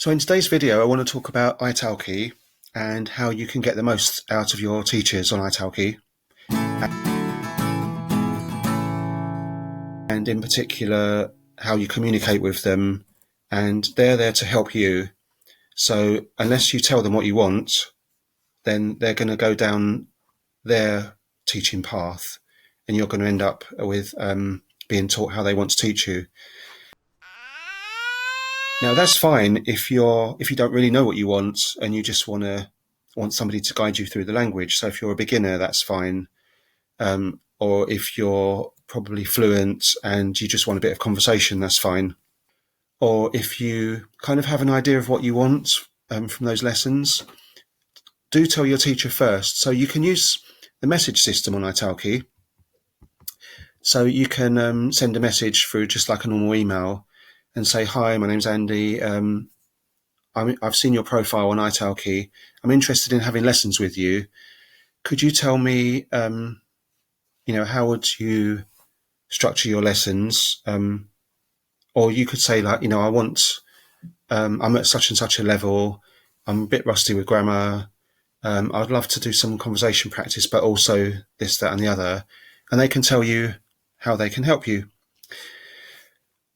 So in today's video, I want to talk about Italki and how you can get the most out of your teachers on Italki. And in particular, how you communicate with them, and they're there to help you. So unless you tell them what you want, then they're going to go down their teaching path, and you're going to end up with being taught how they want to teach you. Now that's fine if you don't really know what you want and you just want somebody to guide you through the language. So if you're a beginner, that's fine. Or if you're probably fluent and you just want a bit of conversation, that's fine. Or if you kind of have an idea of what you want from those lessons, do tell your teacher first. So you can use the message system on Italki. So you can send a message through just like a normal email and say, "Hi, my name's Andy. I've seen your profile on Italki. I'm interested in having lessons with you. Could you tell me, how would you structure your lessons?" Or you could say like, I'm at such and such a level. I'm a bit rusty with grammar. I'd love to do some conversation practice, but also this, that, and the other. And they can tell you how they can help you.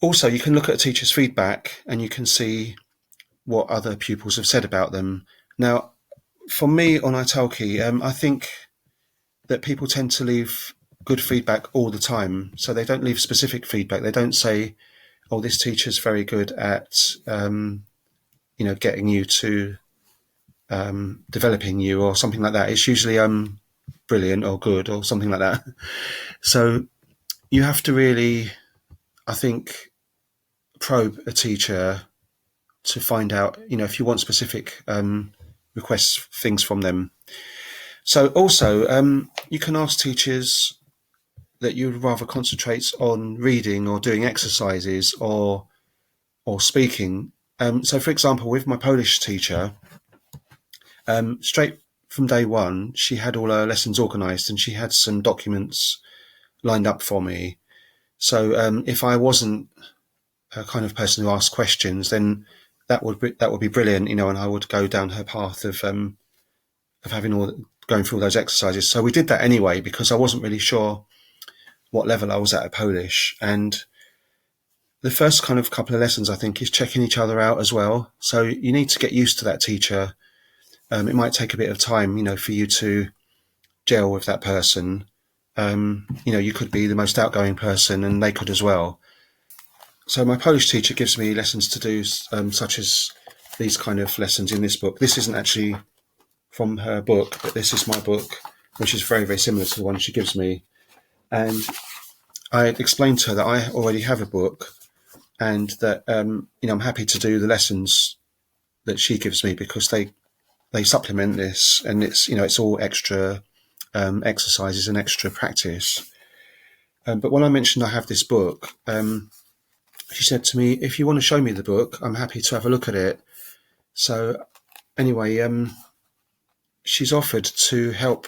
Also, you can look at a teacher's feedback and you can see what other pupils have said about them. Now, for me on Italki, I think that people tend to leave good feedback all the time. So they don't leave specific feedback. They don't say, "Oh, this teacher's very good at, getting you to developing you," or something like that. It's usually brilliant or good or something like that. So you have to really, I think, probe a teacher to find out, if you want specific requests, things from them. So also, you can ask teachers that you'd rather concentrate on reading or doing exercises or speaking. So for example, with my Polish teacher, straight from day one, she had all her lessons organized and she had some documents lined up for me. So if I wasn't a kind of person who asked questions, then that would be brilliant, and I would go down her path of going through all those exercises. So we did that anyway because I wasn't really sure what level I was at Polish. And the first kind of couple of lessons, I think, is checking each other out as well. So you need to get used to that teacher. It might take a bit of time, for you to gel with that person. You could be the most outgoing person and they could as well. So my Polish teacher gives me lessons to do, such as these kind of lessons in this book. This isn't actually from her book, but this is my book, which is very, very similar to the one she gives me. And I explained to her that I already have a book and that, I'm happy to do the lessons that she gives me because they supplement this, and it's all extra exercises and extra practice. But when I mentioned I have this book, she said to me, "If you want to show me the book, I'm happy to have a look at it." So anyway, she's offered to help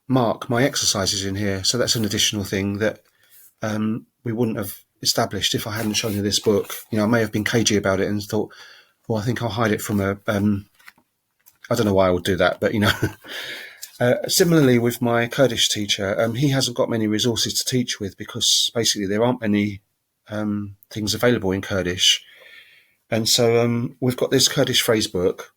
mark my exercises in here. So that's an additional thing that we wouldn't have established if I hadn't shown her this book. I may have been cagey about it and thought, well, I think I'll hide it from her. I don't know why I would do that, but similarly with my Kurdish teacher, he hasn't got many resources to teach with because basically there aren't many things available in Kurdish. And so we've got this Kurdish phrase book,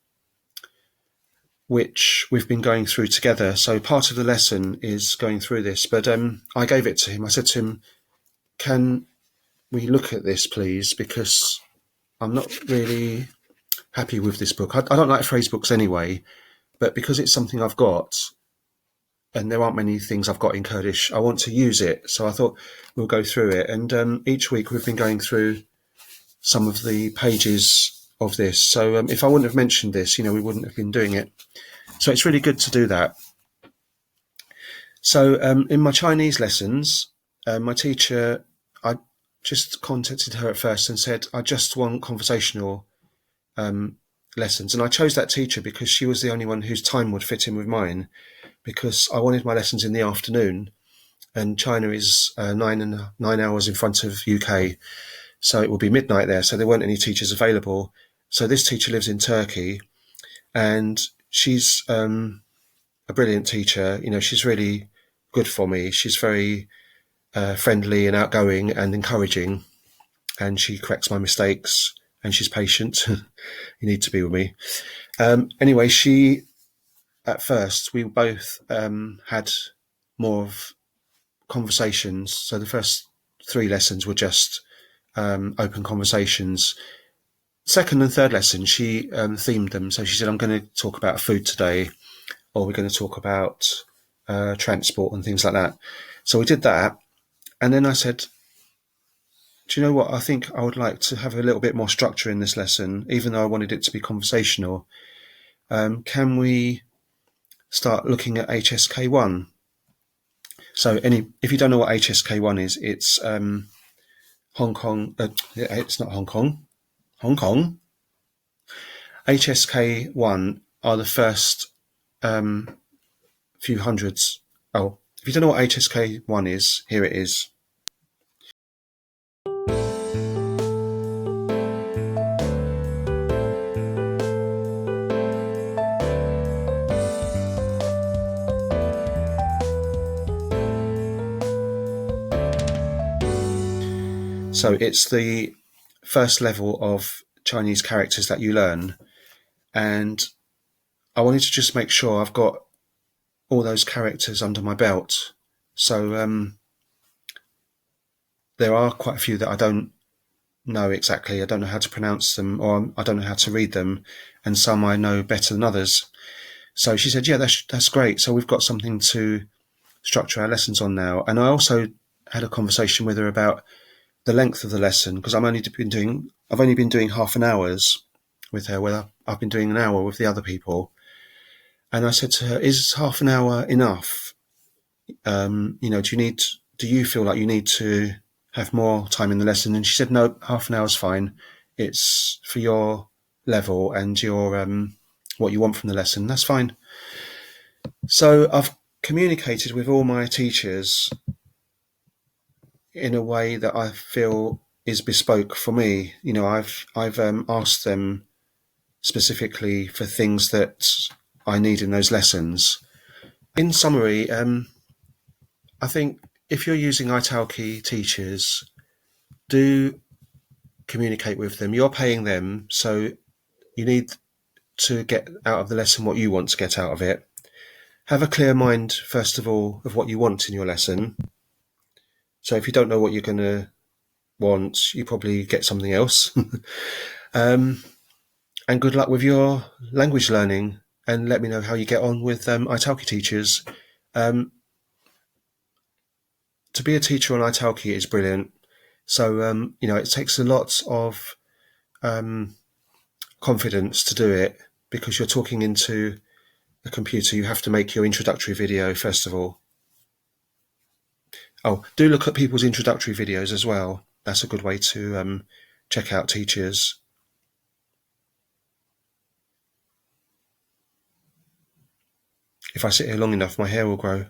which we've been going through together. So part of the lesson is going through this, but I gave it to him. I said to him, "Can we look at this, please? Because I'm not really happy with this book. I don't like phrase books anyway, but because it's something I've got, and there aren't many things I've got in Kurdish, I want to use it." So I thought we'll go through it. And each week we've been going through some of the pages of this. So if I wouldn't have mentioned this, we wouldn't have been doing it. So it's really good to do that. So in my Chinese lessons, my teacher, I just contacted her at first and said, "I just want conversational lessons." And I chose that teacher because she was the only one whose time would fit in with mine, because I wanted my lessons in the afternoon, and China is 9 hours in front of UK, so it will be midnight there, so there weren't any teachers available. So this teacher lives in Turkey, and she's a brilliant teacher. She's really good for me. She's very friendly and outgoing and encouraging, and she corrects my mistakes, and she's patient. You need to be with me. Anyway, at first, we both had more of conversations. So the first 3 lessons were just open conversations. Second and third lesson, she themed them. So she said, I'm going to talk about food today, or we're going to talk about transport and things like that. So we did that. And then I said, do you know what? I think I would like to have a little bit more structure in this lesson, even though I wanted it to be conversational. Can we start looking at HSK1? So if you don't know what HSK1 is, it's Hong Kong. It's not Hong Kong. Hong Kong. HSK1 are the first few hundreds. Oh, if you don't know what HSK1 is, here it is. So it's the first level of Chinese characters that you learn, and I wanted to just make sure I've got all those characters under my belt. So there are quite a few that I don't know exactly. I don't know how to pronounce them, or I don't know how to read them, and some I know better than others. So she said, yeah, that's great. So we've got something to structure our lessons on now. And I also had a conversation with her about the length of the lesson, because I've only been doing half an hour's with her, where I've been doing an hour with the other people. And I said to her, is half an hour enough? Do you feel like you need to have more time in the lesson? And she said, no, half an hour's fine. It's for your level and your what you want from the lesson. That's fine. So I've communicated with all my teachers in a way that I feel is bespoke for me. I've asked them specifically for things that I need in those lessons. In summary, I think if you're using Italki teachers, do communicate with them. You're paying them, so you need to get out of the lesson what you want to get out of it. Have a clear mind, first of all, of what you want in your lesson. So if you don't know what you're going to want, you probably get something else. And good luck with your language learning, and let me know how you get on with Italki teachers. To be a teacher on Italki is brilliant. So, it takes a lot of confidence to do it, because you're talking into a computer. You have to make your introductory video first of all. Oh, do look at people's introductory videos as well. That's a good way to check out teachers. If I sit here long enough, my hair will grow.